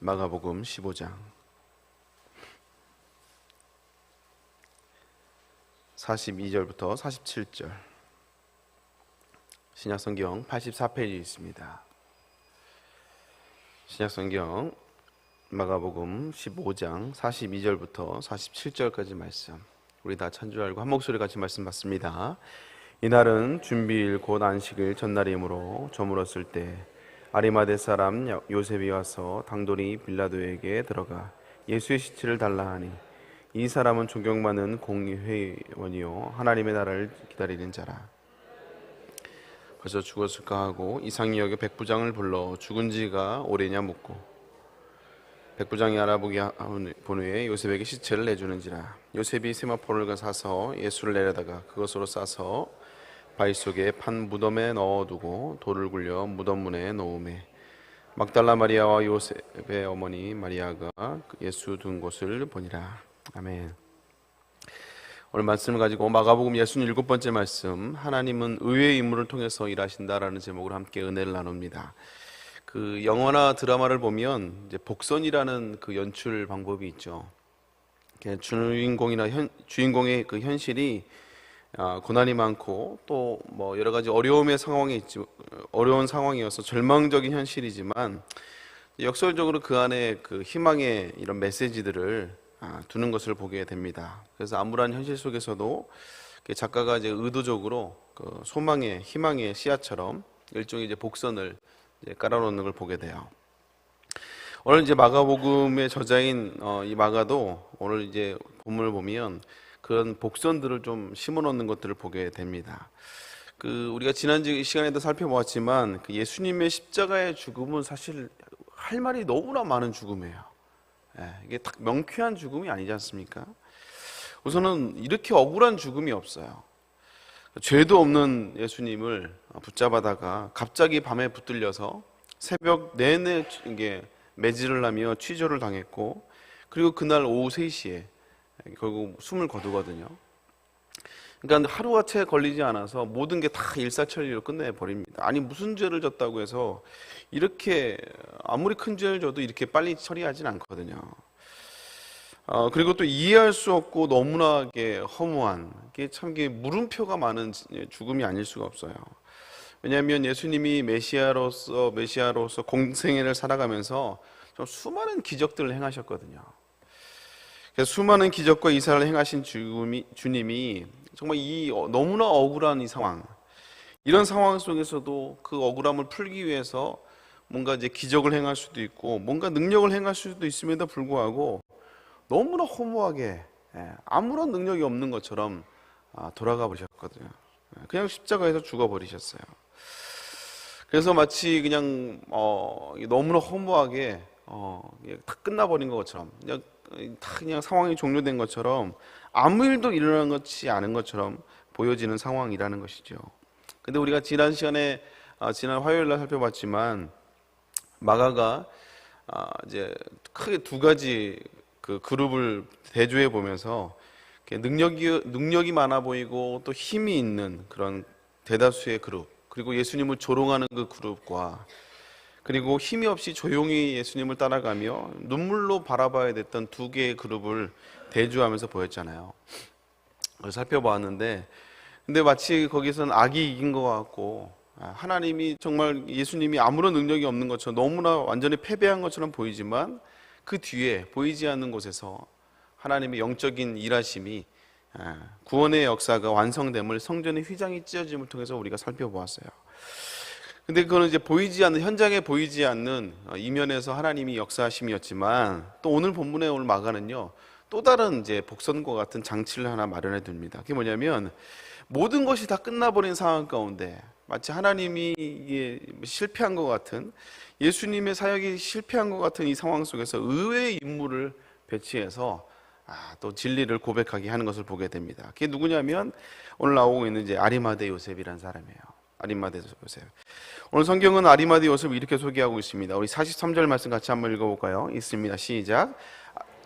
마가복음 15장 42절부터 47절, 신약성경 84페이지 있습니다. 신약성경 마가복음 15장 42절부터 47절까지 말씀, 우리 다 찬 줄 알고 한 목소리 같이 말씀 받습니다. 이날은 준비일 곧 안식일 전날이므로 저물었을 때 아리마대 사람 요셉이 와서 당돌이 빌라도에게 들어가 예수의 시체를 달라 하니, 이 사람은 존경받는 공회원이요 하나님의 나라를 기다리는 자라. 벌써 죽었을까 하고 이상히 여겨 백부장을 불러 죽은 지가 오래냐 묻고, 백부장이 알아보기 본 후에 요셉에게 시체를 내주는지라. 요셉이 세마포를 사서 예수를 내려다가 그것으로 싸서 바위 속에 판 무덤에 넣어두고 돌을 굴려 무덤 문에 놓으매, 막달라 마리아와 요셉의 어머니 마리아가 예수 둔 곳을 보니라. 아멘. 오늘 말씀을 가지고 마가복음 67번째 말씀, 하나님은 의외의 인물을 통해서 일하신다라는 제목으로 함께 은혜를 나눕니다. 그 영화나 드라마를 보면 이제 복선이라는 그 연출 방법이 있죠. 주인공이나 주인공의 그 현실이 고난이 많고 또 뭐 여러 가지 어려운 상황이어서 절망적인 현실이지만, 역설적으로 그 안에 그 희망의 이런 메시지들을 두는 것을 보게 됩니다. 그래서 암울한 현실 속에서도 작가가 이제 의도적으로 그 소망의 희망의 씨앗처럼 일종의 이제 복선을 이제 깔아놓는 걸 보게 돼요. 오늘 이제 마가복음의 저자인 이 마가도 오늘 이제 본문을 보면 그런 복선들을 좀 심어놓는 것들을 보게 됩니다. 그 우리가 지난 시간에도 살펴보았지만 그 예수님의 십자가의 죽음은 사실 할 말이 너무나 많은 죽음이에요. 이게 딱 명쾌한 죽음이 아니지 않습니까? 우선은 이렇게 억울한 죽음이 없어요. 죄도 없는 예수님을 붙잡아다가 갑자기 밤에 붙들려서 새벽 내내 이게 매질을 하며 취조를 당했고, 그리고 그날 오후 3시에 결국 숨을 거두거든요. 그러니까 하루가 채 걸리지 않아서 모든 게 다 일사천리로 끝내버립니다. 아니 무슨 죄를 졌다고 해서 이렇게 아무리 큰 죄를 져도 이렇게 빨리 처리하진 않거든요. 그리고 또 이해할 수 없고 너무나게 허무한, 참 물음표가 많은 죽음이 아닐 수가 없어요. 왜냐하면 예수님이 메시아로서 공생애를 살아가면서 좀 수많은 기적들을 행하셨거든요. 그래서 수많은 기적과 이사를 행하신 주님이 정말 이 너무나 억울한 이 상황, 이런 상황 속에서도 그 억울함을 풀기 위해서 뭔가 이제 기적을 행할 수도 있고 뭔가 능력을 행할 수도 있음에도 불구하고 너무나 허무하게 아무런 능력이 없는 것처럼 돌아가 버리셨거든요. 그냥 십자가에서 죽어버리셨어요. 그래서 마치 그냥 너무나 허무하게 다 끝나버린 것처럼, 그냥 상황이 종료된 것처럼 아무 일도 일어난 것이 않은 것처럼 보여지는 상황이라는 것이죠. 근데 우리가 지난 화요일 날 살펴봤지만 마가가 이제 크게 두 가지 그 그룹을 대조해 보면서 능력이 많아 보이고 또 힘이 있는 그런 대다수의 그룹, 그리고 예수님을 조롱하는 그 그룹과, 그리고 힘이 없이 조용히 예수님을 따라가며 눈물로 바라봐야 됐던 두 개의 그룹을 대조하면서 보였잖아요. 그걸 살펴보았는데, 근데 마치 거기서는 악이 이긴 것 같고 하나님이 정말 예수님이 아무런 능력이 없는 것처럼 너무나 완전히 패배한 것처럼 보이지만, 그 뒤에 보이지 않는 곳에서 하나님의 영적인 일하심이, 구원의 역사가 완성됨을, 성전의 휘장이 찢어짐을 통해서 우리가 살펴보았어요. 근데 그거는 이제 현장에 보이지 않는 이면에서 하나님이 역사하심이었지만, 또 오늘 본문에 오늘 마가는요, 또 다른 이제 복선과 같은 장치를 하나 마련해 둡니다. 그게 뭐냐면, 모든 것이 다 끝나버린 상황 가운데 마치 하나님이 이게 실패한 것 같은, 예수님의 사역이 실패한 것 같은 이 상황 속에서 의외의 인물을 배치해서 또 진리를 고백하게 하는 것을 보게 됩니다. 그게 누구냐면 오늘 나오고 있는 이제 아리마대 요셉이라는 사람이에요. 아리마대 요셉. 오늘 성경은 아리마대 요셉을 이렇게 소개하고 있습니다. 우리 43절 말씀 같이 한번 읽어볼까요? 있습니다. 시작.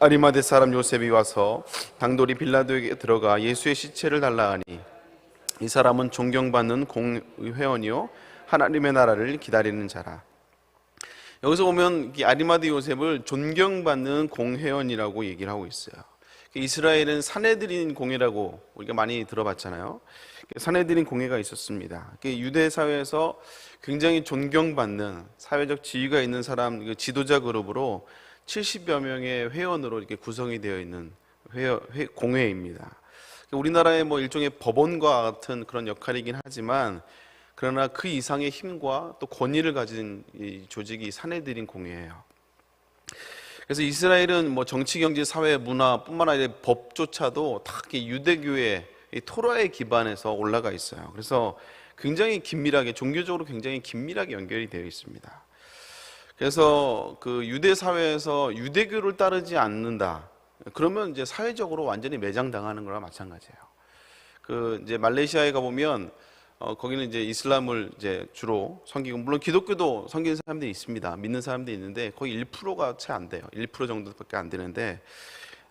아리마대 사람 요셉이 와서 당돌이 빌라도에게 들어가 예수의 시체를 달라 하니, 이 사람은 존경받는 공회원이요 하나님의 나라를 기다리는 자라. 여기서 보면 이 아리마대 요셉을 존경받는 공회원이라고 얘기를 하고 있어요. 이스라엘은 사내들인 공회라고 우리가 많이 들어봤잖아요. 사내들인 공회가 있었습니다. 유대 사회에서 굉장히 존경받는 사회적 지위가 있는 사람, 지도자 그룹으로 70여 명의 회원으로 이렇게 구성이 되어 있는 공회입니다. 우리나라의 뭐 일종의 법원과 같은 그런 역할이긴 하지만, 그러나 그 이상의 힘과 또 권위를 가진 이 조직이 사내들인 공회예요. 그래서 이스라엘은 뭐 정치, 경제, 사회, 문화뿐만 아니라 법조차도 다 유대교의 토라에 기반해서 올라가 있어요. 그래서 굉장히 긴밀하게, 종교적으로 굉장히 긴밀하게 연결이 되어 있습니다. 그래서 그 유대 사회에서 유대교를 따르지 않는다, 그러면 이제 사회적으로 완전히 매장당하는 거랑 마찬가지예요. 그 이제 말레이시아에 가보면 거기는 이제 이슬람을 이제 주로 섬기고, 물론 기독교도 섬기는 사람들이 있습니다. 믿는 사람들이 있는데 거의 1%가 채 안 돼요. 1% 정도밖에 안 되는데,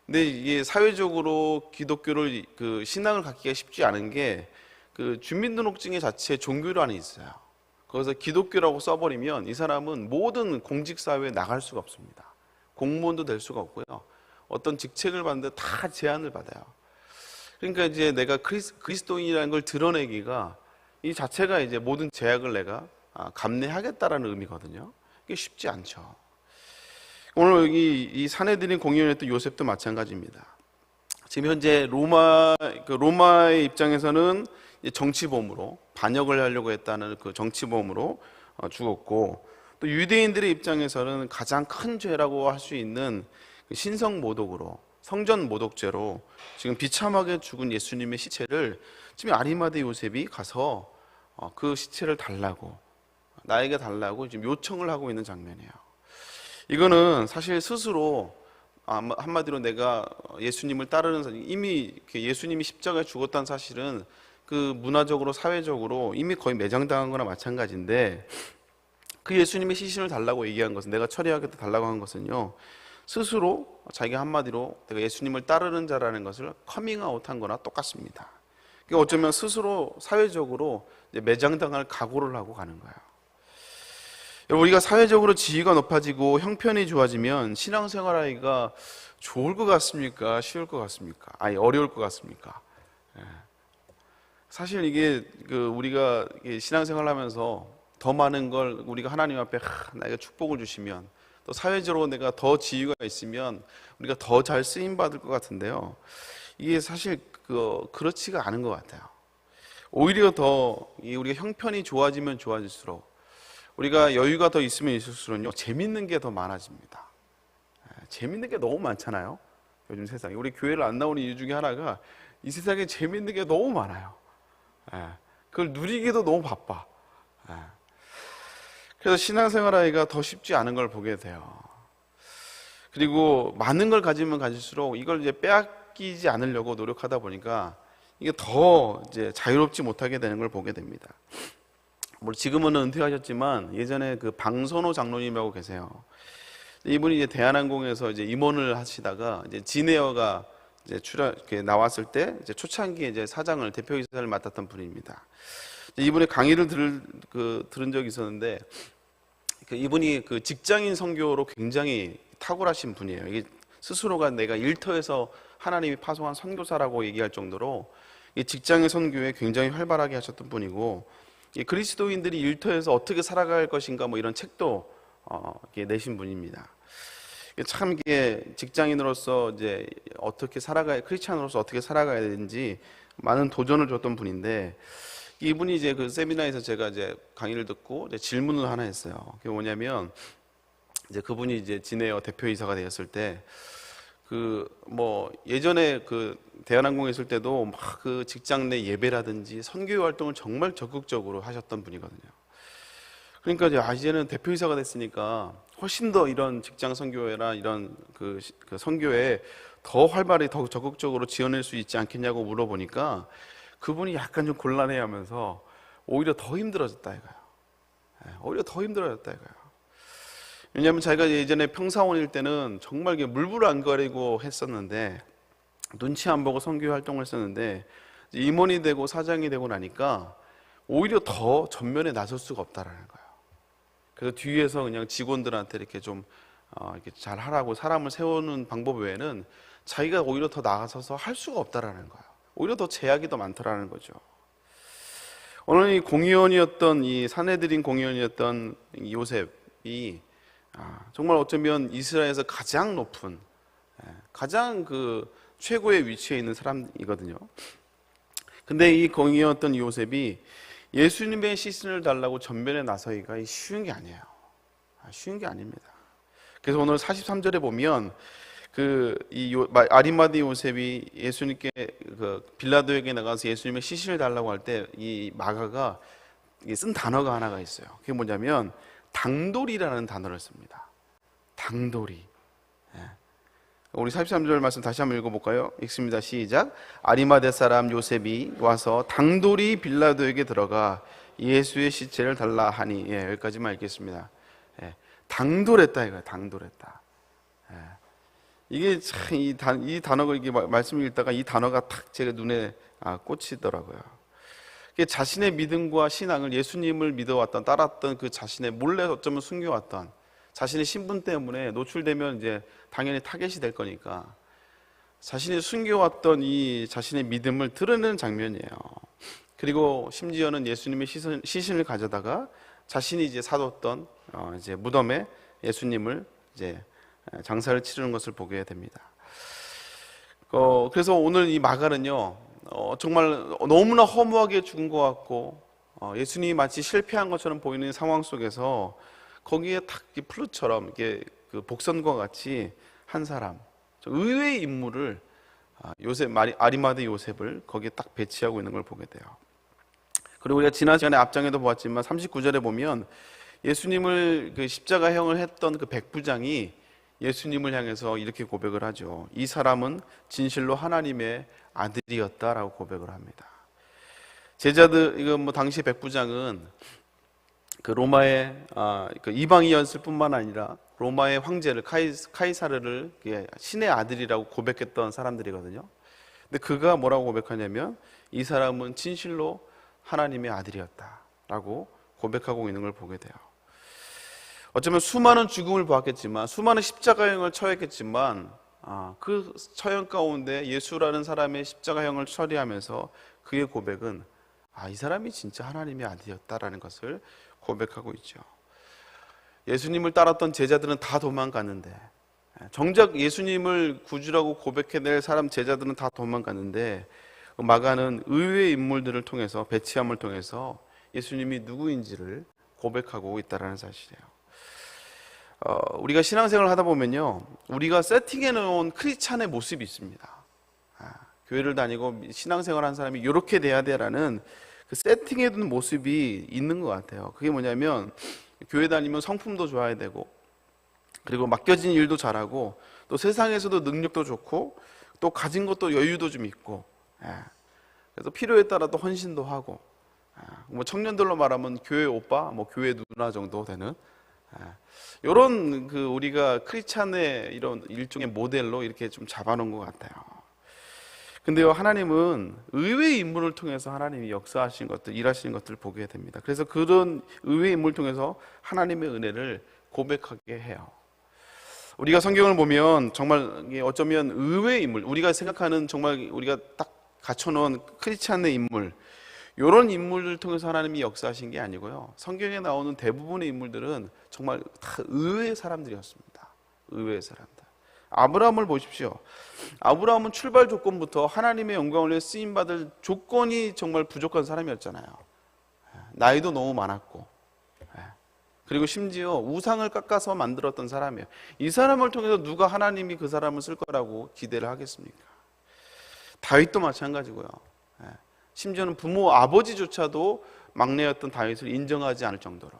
근데 이게 사회적으로 기독교를 그 신앙을 갖기가 쉽지 않은 게, 그 주민등록증의 자체에 종교란이 있어요. 거기서 기독교라고 써버리면 이 사람은 모든 공직사회에 나갈 수가 없습니다. 공무원도 될 수가 없고요. 어떤 직책을 받는데 다 제한을 받아요. 그러니까 이제 내가 그리스도인이라는 걸 드러내기가, 이 자체가 이제 모든 제약을 내가 감내하겠다라는 의미거든요. 이게 쉽지 않죠. 오늘 여기 이 사내들인 공회원이었던 요셉도 마찬가지입니다. 지금 현재 로마의 입장에서는 정치범으로 반역을 하려고 했다는 그 정치범으로 죽었고, 또 유대인들의 입장에서는 가장 큰 죄라고 할 수 있는 신성 모독으로, 성전 모독죄로 지금 비참하게 죽은 예수님의 시체를 지금 아리마대 요셉이 가서 그 시체를 달라고, 나에게 달라고 지금 요청을 하고 있는 장면이에요. 이거는 사실 스스로 한마디로 내가 예수님을 따르는, 이미 예수님이 십자가에 죽었다는 사실은 그 문화적으로, 사회적으로 이미 거의 매장당한 거나 마찬가지인데, 그 예수님의 시신을 달라고 얘기한 것은, 내가 처리하겠다 달라고 한 것은요, 스스로 자기가 한마디로 내가 예수님을 따르는 자라는 것을 커밍아웃한 거나 똑같습니다. 그러니까 어쩌면 스스로 사회적으로 매장당할 각오를 하고 가는 거예요. 우리가 사회적으로 지위가 높아지고 형편이 좋아지면 신앙생활하기가 좋을 것 같습니까? 쉬울 것 같습니까? 아니, 어려울 것 같습니까? 사실 이게 우리가 신앙생활을 하면서 더 많은 걸 우리가 하나님 앞에 나에게 축복을 주시면, 또 사회적으로 내가 더 지위가 있으면 우리가 더 잘 쓰임 받을 것 같은데요, 이게 사실 그렇지가 않은 것 같아요. 오히려 더 우리가 형편이 좋아지면 좋아질수록, 우리가 여유가 더 있으면 있을수록요, 재밌는 게 더 많아집니다. 재밌는 게 너무 많잖아요. 요즘 세상에. 우리 교회를 안 나오는 이유 중에 하나가, 이 세상에 재밌는 게 너무 많아요. 그걸 누리기도 너무 바빠. 그래서 신앙생활하기가 더 쉽지 않은 걸 보게 돼요. 그리고 많은 걸 가지면 가질수록 이걸 이제 빼앗기지 않으려고 노력하다 보니까 이게 더 이제 자유롭지 못하게 되는 걸 보게 됩니다. 지금은 은퇴하셨지만 예전에 그 방선호 장로님이라고 계세요. 이분이 이제 대한항공에서 이제 임원을 하시다가 이제 진에어가 이제 나왔을 때 이제 초창기에 이제 사장을, 대표이사를 맡았던 분입니다. 이분의 강의를 들은 적이 있었는데, 이분이 그 직장인 선교로 굉장히 탁월하신 분이에요. 이게 스스로가 내가 일터에서 하나님이 파송한 선교사라고 얘기할 정도로 직장인 선교에 굉장히 활발하게 하셨던 분이고, 그리스도인들이 일터에서 어떻게 살아갈 것인가 뭐 이런 책도 내신 분입니다. 참 이게 직장인으로서 이제 크리스찬으로서 어떻게 살아가야 되는지 많은 도전을 줬던 분인데, 이분이 이제 그 세미나에서 제가 이제 강의를 듣고 이제 질문을 하나 했어요. 그게 뭐냐면, 이제 그분이 이제 진에어 대표이사가 되었을 때, 예전에 대한항공에 있을 때도 막 그 직장 내 예배라든지 선교 활동을 정말 적극적으로 하셨던 분이거든요. 그러니까 이제는 대표이사가 됐으니까 훨씬 더 이런 직장 선교회나 이런 그 선교에 더 활발히, 더 적극적으로 지원할 수 있지 않겠냐고 물어보니까, 그분이 약간 좀 곤란해하면서 오히려 더 힘들어졌다 이거예요. 오히려 더 힘들어졌다 이거예요. 왜냐하면 자기가 예전에 평사원일 때는 정말 물불 안 가리고 했었는데, 눈치 안 보고 선교 활동을 했었는데, 임원이 되고 사장이 되고 나니까 오히려 더 전면에 나설 수가 없다라는 거예요. 그래서 뒤에서 그냥 직원들한테 이렇게 좀 이렇게 잘 하라고 사람을 세우는 방법 외에는 자기가 오히려 더 나가서서 할 수가 없다라는 거예요. 오히려 더 제약이 더 많더라는 거죠. 오늘 이 공의원이었던 이 산헤드린 공의원이었던 요셉이 정말 어쩌면 이스라엘에서 가장 높은 가장 그 최고의 위치에 있는 사람이거든요. 근데 이 공의원이었던 요셉이 예수님의 시신을 달라고 전면에 나서기가 쉬운 게 아니에요. 쉬운 게 아닙니다. 그래서 오늘 43절에 보면 아리마대 요셉이 예수님께 빌라도에게 나가서 예수님의 시신을 달라고 할 때 이 마가가 쓴 단어가 하나가 있어요. 그게 뭐냐면 당돌이라는 단어를 씁니다. 당돌이. 우리 43절 말씀 다시 한번 읽어볼까요? 읽습니다. 시작. 아리마대 사람 요셉이 와서 당돌이 빌라도에게 들어가 예수의 시체를 달라 하니. 여기까지만 읽겠습니다. 당돌했다 이거예요. 당돌했다. 이게 참 이 단어가 이게 말씀을 읽다가 이 단어가 탁 제 눈에 꽂히더라고요. 자신의 믿음과 신앙을 예수님을 믿어왔던 따랐던 그 자신의 몰래 어쩌면 숨겨왔던 자신의 신분 때문에 노출되면 이제 당연히 타겟이 될 거니까 자신이 숨겨왔던 이 자신의 믿음을 드러내는 장면이에요. 그리고 심지어는 예수님의 시신을 가져다가 자신이 이제 사뒀던 이제 무덤에 예수님을 이제 장사를 치르는 것을 보게 됩니다. 그래서 오늘 이 마가는요, 정말 너무나 허무하게 죽은 것 같고, 예수님이 마치 실패한 것처럼 보이는 상황 속에서 거기에 탁 플룻처럼 이게 그 복선과 같이 한 사람, 의외의 인물을 아리마대 요셉을 거기에 딱 배치하고 있는 걸 보게 돼요. 그리고 우리가 지난 시간에 앞장에도 보았지만 39절에 보면 예수님을 그 십자가형을 했던 그 백부장이 예수님을 향해서 이렇게 고백을 하죠. 이 사람은 진실로 하나님의 아들이었다라고 고백을 합니다. 제자들, 이거 뭐 당시 백부장은 그 로마의 그 이방이었을 뿐만 아니라 로마의 황제를 카이사르를 신의 아들이라고 고백했던 사람들이거든요. 근데 그가 뭐라고 고백하냐면 이 사람은 진실로 하나님의 아들이었다라고 고백하고 있는 걸 보게 돼요. 어쩌면 수많은 죽음을 보았겠지만 수많은 십자가형을 처했겠지만 그 처형 가운데 예수라는 사람의 십자가형을 처리하면서 그의 고백은 이 사람이 진짜 하나님의 아들이었다라는 것을 고백하고 있죠. 예수님을 따랐던 제자들은 다 도망갔는데 정작 예수님을 구주라고 고백해낼 사람 제자들은 다 도망갔는데 마가는 의외의 인물들을 통해서 배치함을 통해서 예수님이 누구인지를 고백하고 있다는 사실이에요. 우리가 신앙생활을 하다 보면요, 우리가 세팅해 놓은 크리스찬의 모습이 있습니다. 교회를 다니고 신앙생활 한 사람이 이렇게 돼야 돼라는 그 세팅해 둔 모습이 있는 것 같아요. 그게 뭐냐면 교회 다니면 성품도 좋아야 되고 그리고 맡겨진 일도 잘하고 또 세상에서도 능력도 좋고 또 가진 것도 여유도 좀 있고 그래서 필요에 따라 또 헌신도 하고 뭐 청년들로 말하면 교회 오빠, 뭐 교회 누나 정도 되는 이런 그 우리가 크리스찬의 이런 일종의 모델로 이렇게 좀 잡아놓은 것 같아요. 근데요, 하나님은 의외의 인물을 통해서 하나님이 역사하신 것들, 일하시는 것들을 보게 됩니다. 그래서 그런 의외의 인물을 통해서 하나님의 은혜를 고백하게 해요. 우리가 성경을 보면 정말 어쩌면 의외의 인물, 우리가 생각하는 정말 우리가 딱 갖춰놓은 크리스찬의 인물, 이런 인물들을 통해서 하나님이 역사하신 게 아니고요, 성경에 나오는 대부분의 인물들은 정말 다 의외의 사람들이었습니다. 의외의 사람들. 아브라함을 보십시오. 아브라함은 출발 조건부터 하나님의 영광을 위해 쓰임받을 조건이 정말 부족한 사람이었잖아요. 나이도 너무 많았고, 그리고 심지어 우상을 깎아서 만들었던 사람이에요. 이 사람을 통해서 누가 하나님이 그 사람을 쓸 거라고 기대를 하겠습니까? 다윗도 마찬가지고요. 심지어는 부모 아버지조차도 막내였던 다윗을 인정하지 않을 정도로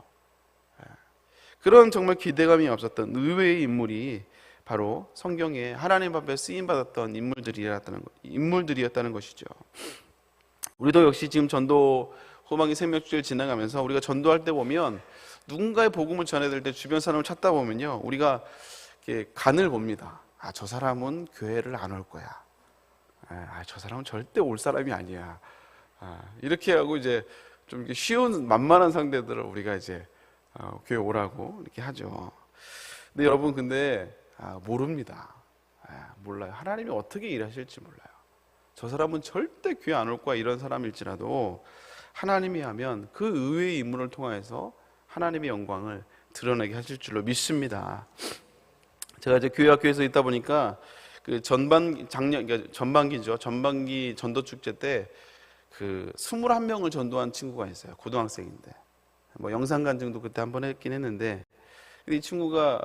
그런 정말 기대감이 없었던 의외의 인물이 바로 성경에 하나님 앞에 쓰임받았던 인물들이었다는 것이죠. 우리도 역시 지금 전도 후반기 생명주일 지나가면서 우리가 전도할 때 보면 누군가의 복음을 전해야 될 때 주변 사람을 찾다 보면요, 우리가 이렇게 간을 봅니다. 저 사람은 교회를 안 올 거야. 저 사람은 절대 올 사람이 아니야. 이렇게 하고 이제 좀 쉬운 만만한 상대들을 우리가 이제 교회 오라고 이렇게 하죠. 근데 여러분 모릅니다. 몰라요. 하나님이 어떻게 일하실지 몰라요. 저 사람은 절대 교회 안 올 거야 이런 사람일지라도 하나님이 하면 그 의외의 인물을 통해서 하나님의 영광을 드러내게 하실 줄로 믿습니다. 제가 이제 교회 학교에서 있다 보니까 그 전반기죠. 전반기 전도 축제 때 그 21명을 전도한 친구가 있어요. 고등학생인데 뭐 영상 간증도 그때 한번 했긴 했는데 이 친구가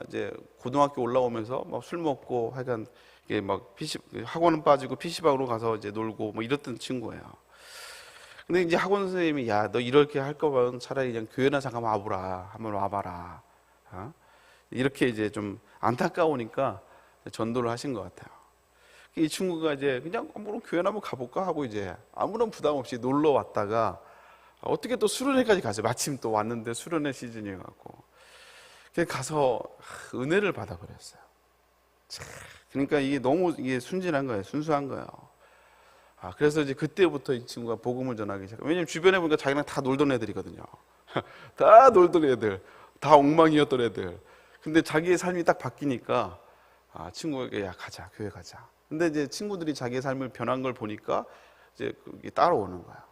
이제 고등학교 올라오면서 막 술 먹고 하여간 이게 막 학원은 빠지고 PC방으로 가서 이제 놀고 뭐 이랬던 친구예요. 근데 이제 학원 선생님이 야, 너 이렇게 할 거면 차라리 그냥 교회나 잠깐 와보라. 한번 와봐라. 이렇게 이제 좀 안타까우니까 전도를 하신 것 같아요. 이 친구가 이제 그냥 뭐 교회나 한번 가볼까 하고 이제 아무런 부담 없이 놀러 왔다가 어떻게 또 수련회까지 갔어요. 마침 또 왔는데 수련회 시즌이어갖고 가서 은혜를 받아버렸어요. 그러니까 이게 너무 순진한 거예요. 순수한 거예요. 그래서 이제 그때부터 이 친구가 복음을 전하기 시작해요. 왜냐면 주변에 보니까 자기랑 다 놀던 애들이거든요. 다 놀던 애들, 다 엉망이었던 애들. 근데 자기의 삶이 딱 바뀌니까 친구에게 야 가자, 교회 가자. 근데 이제 친구들이 자기의 삶을 변한 걸 보니까 이제 따라오는 거야.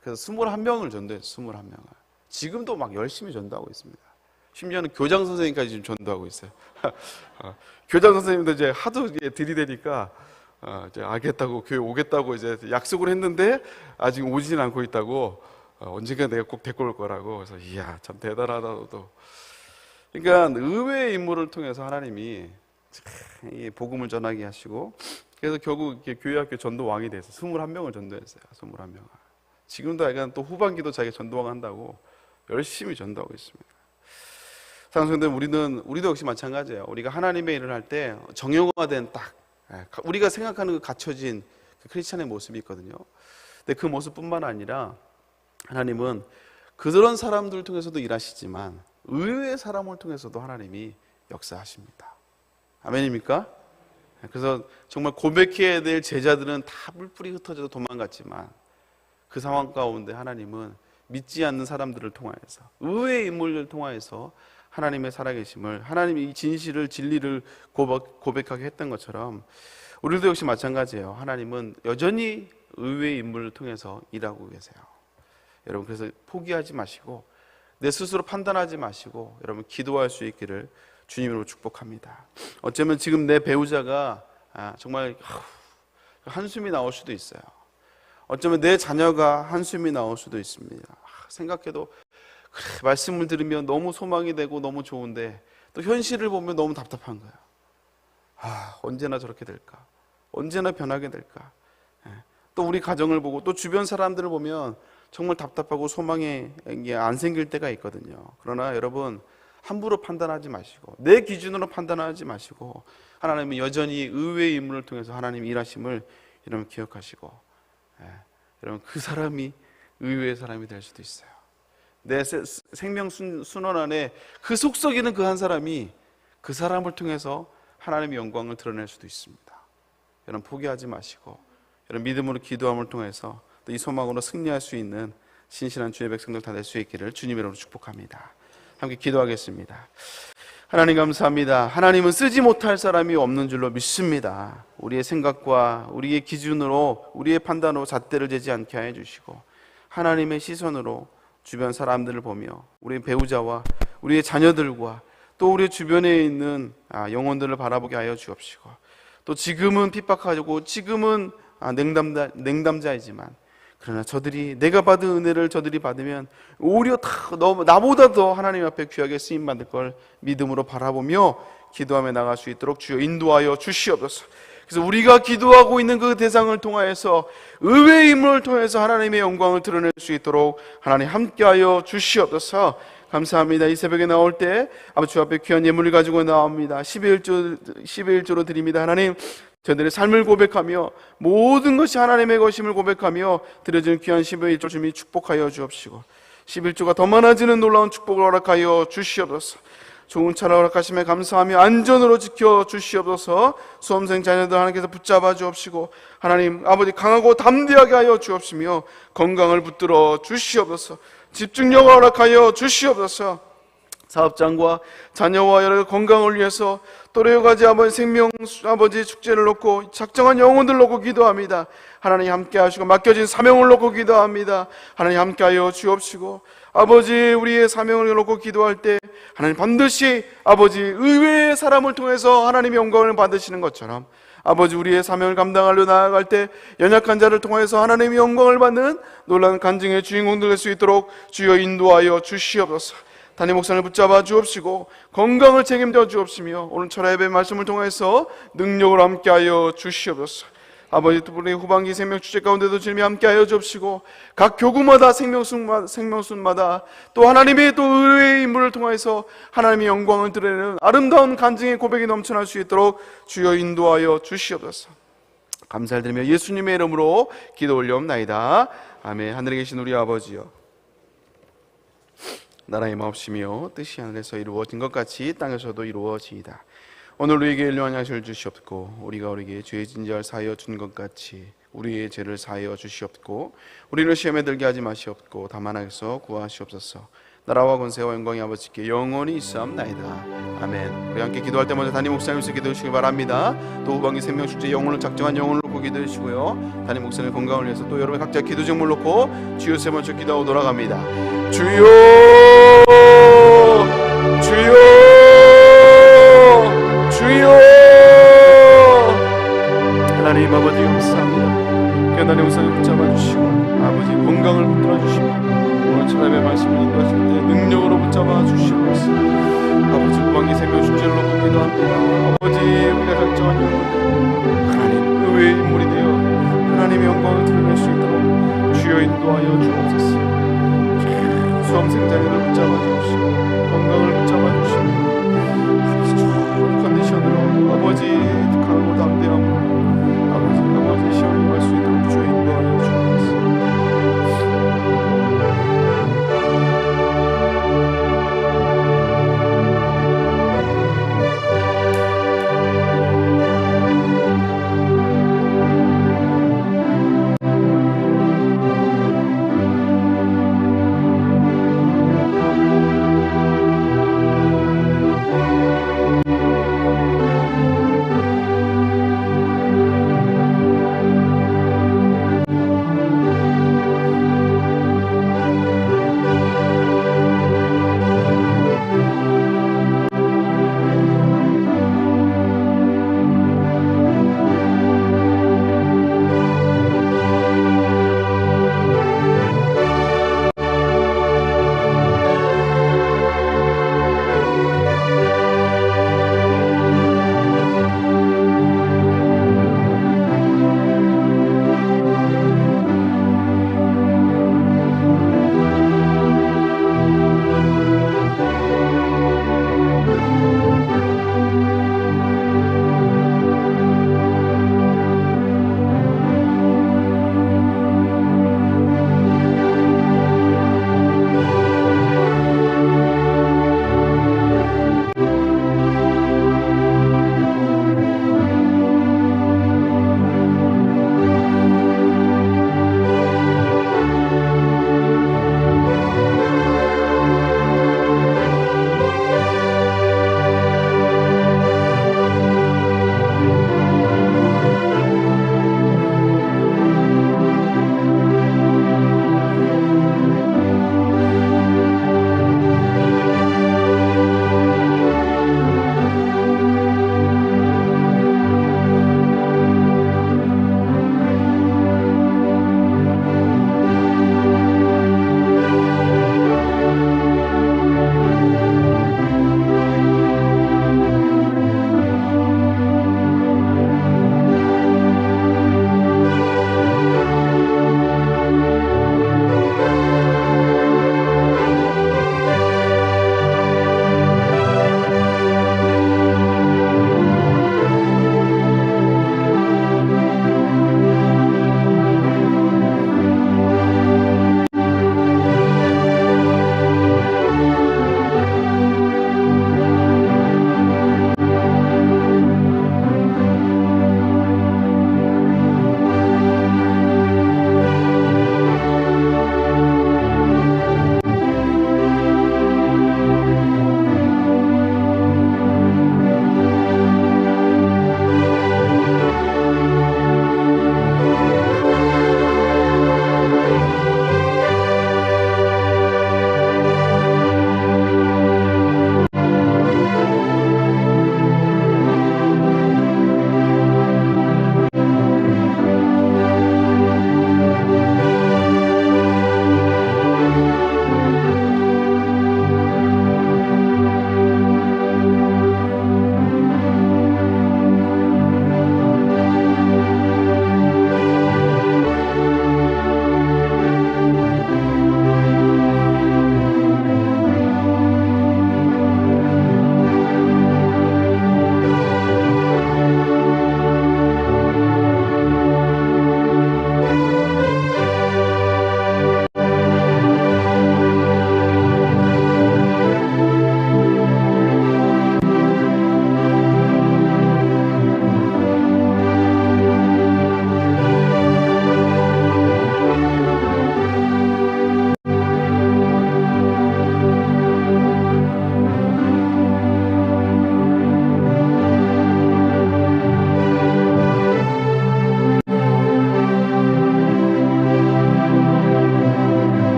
그래서 21명을 전도했어요. 21명을. 지금도 막 열심히 전도하고 있습니다. 심지어는 교장 선생님까지 지금 전도하고 있어요. 교장 선생님도 이제 하도 들이대니까 이제 알겠다고 교회 오겠다고 이제 약속을 했는데 아직 오지는 않고 있다고 언젠가 내가 꼭 데리고 올 거라고. 그래서 이야 참 대단하다 너도. 그러니까 의외의 인물을 통해서 하나님이 이 복음을 전하게 하시고 그래서 결국 교회 학교 전도왕이 돼서 21명을 전도했어요. 21명을. 지금도 약간 또 후반기도 자기가 전도왕 한다고 열심히 전도하고 있습니다. 사랑하는 성도들, 우리도 역시 마찬가지예요. 우리가 하나님의 일을 할 때 정형화된 딱 우리가 생각하는 그 갖춰진 그 크리스찬의 모습이 있거든요. 근데 그 모습뿐만 아니라 하나님은 그런 사람들을 통해서도 일하시지만 의외의 사람을 통해서도 하나님이 역사하십니다. 아멘입니까? 그래서 정말 고백해야 될 제자들은 다 뿔뿔이 흩어져서 도망갔지만 그 상황 가운데 하나님은 믿지 않는 사람들을 통하여서 의외의 인물을 통하여서 하나님의 살아계심을, 하나님의 이 진실을, 진리를 고백하게 했던 것처럼 우리도 역시 마찬가지예요. 하나님은 여전히 의외의 인물을 통해서 일하고 계세요. 여러분 그래서 포기하지 마시고 내 스스로 판단하지 마시고 여러분 기도할 수 있기를 주님으로 축복합니다. 어쩌면 지금 내 배우자가 정말 한숨이 나올 수도 있어요. 어쩌면 내 자녀가 한숨이 나올 수도 있습니다. 생각해도 그래, 말씀을 들으면 너무 소망이 되고 너무 좋은데 또 현실을 보면 너무 답답한 거야. 언제나 저렇게 될까? 언제나 변하게 될까? 또 우리 가정을 보고 또 주변 사람들을 보면 정말 답답하고 소망이 안 생길 때가 있거든요. 그러나 여러분 함부로 판단하지 마시고 내 기준으로 판단하지 마시고 하나님은 여전히 의외의 인물을 통해서 하나님이 일하심을 여러분 기억하시고 여러분 그 사람이 의외의 사람이 될 수도 있어요. 내 생명 순원 안에 그 속썩이는 그 한 사람이 그 사람을 통해서 하나님의 영광을 드러낼 수도 있습니다. 여러분 포기하지 마시고 여러분 믿음으로 기도함을 통해서 또 이 소망으로 승리할 수 있는 신실한 주의 백성들 다 될 수 있기를 주님의 이름으로 축복합니다. 함께 기도하겠습니다. 하나님 감사합니다. 하나님은 쓰지 못할 사람이 없는 줄로 믿습니다. 우리의 생각과 우리의 기준으로 우리의 판단으로 잣대를 재지 않게 하여 주시고 하나님의 시선으로 주변 사람들을 보며 우리 배우자와 우리의 자녀들과 또 우리 주변에 있는 영혼들을 바라보게 하여 주옵시고 또 지금은 핍박하고 지금은 냉담자이지만 그러나 저들이 내가 받은 은혜를 저들이 받으면 오히려 나보다 더 하나님 앞에 귀하게 쓰임받을 걸 믿음으로 바라보며 기도하며 나갈 수 있도록 주여 인도하여 주시옵소서. 그래서 우리가 기도하고 있는 그 대상을 통하여서 의외의 인물을 통해서 하나님의 영광을 드러낼 수 있도록 하나님 함께하여 주시옵소서. 감사합니다. 이 새벽에 나올 때 아버지 주 앞에 귀한 예물을 가지고 나옵니다. 11조로 드립니다. 하나님 저들의 삶을 고백하며 모든 것이 하나님의 것임을 고백하며 드려지는 귀한 11조 주님이 축복하여 주옵시고 11조가 더 많아지는 놀라운 축복을 허락하여 주시옵소서. 좋은 차를 허락하심에 감사하며 안전으로 지켜주시옵소서. 수험생 자녀들 하나님께서 붙잡아 주옵시고 하나님 아버지 강하고 담대하게 하여 주옵시며 건강을 붙들어 주시옵소서. 집중력을 허락하여 주시옵소서. 사업장과 자녀와 여러 건강을 위해서 또 여러 가지 아버지 생명 아버지 축제를 놓고 작정한 영혼들 놓고 기도합니다. 하나님 함께 하시고 맡겨진 사명을 놓고 기도합니다. 하나님 함께하여 주옵시고 아버지 우리의 사명을 놓고 기도할 때 하나님 반드시 아버지 의외의 사람을 통해서 하나님의 영광을 받으시는 것처럼 아버지 우리의 사명을 감당하려 나아갈 때 연약한 자를 통해서 하나님의 영광을 받는 놀라운 간증의 주인공들 될 수 있도록 주여 인도하여 주시옵소서. 담임 목사를 붙잡아 주옵시고 건강을 책임져 주옵시며 오늘 철야 예배 말씀을 통해서 능력을 함께하여 주시옵소서. 아버지 우리 후반기 생명 축제 가운데도 주님이 함께하여 주옵시고 각 교구마다 생명순마다 또 하나님의 또 의의 인물을 통해서 하나님의 영광을 드러내는 아름다운 간증의 고백이 넘쳐날 수 있도록 주여 인도하여 주시옵소서. 감사를 드리며 예수님의 이름으로 기도 올려옵나이다. 아멘. 하늘에 계신 우리 아버지여, 나라의 마옵시며 뜻이 하늘에서 이루어진 것 같이 땅에서도 이루어지이다. 오늘 우리에게 일용할 양식을 주시옵고 우리가 우리에게 죄 진 자를 사하여 준 것 같이 우리의 죄를 사하여 주시옵고 우리를 시험에 들게 하지 마시옵고 다만 악에서 구하시옵소서. 나라와 권세와 영광이 아버지께 영원히 있사옵나이다. 아멘. 우리 함께 기도할 때 먼저 담임 목사님께서 기도해 주시기 바랍니다. 또 후반기 생명축제 영혼을 작정한 영혼을 놓고 기도해 주시고요, 담임 목사님 건강을 위해서 또 여러분 각자 기도 제목을 놓고 주여 세 번째 기도하고 돌아갑니다. 주여 주여 주여. 하나님 아버지 감사합니다. 하나님 목사님 붙잡아 주시고 아버지 건강을 붙들어 주시고 오늘 하나님의 말씀을 인도하실 때 능력으로 붙잡아 주시옵소서. 아버지 후반기 생명 축제를 놓고 기도합니다. 아버지 우리가 작정한 영혼 하나님 의외의 인물이 되어 하나님의 영광을 드러낼 수 있도록 주여 인도하여 주옵소서. 수험생자들을 붙잡아 주옵시고 건강을 붙잡아 주시고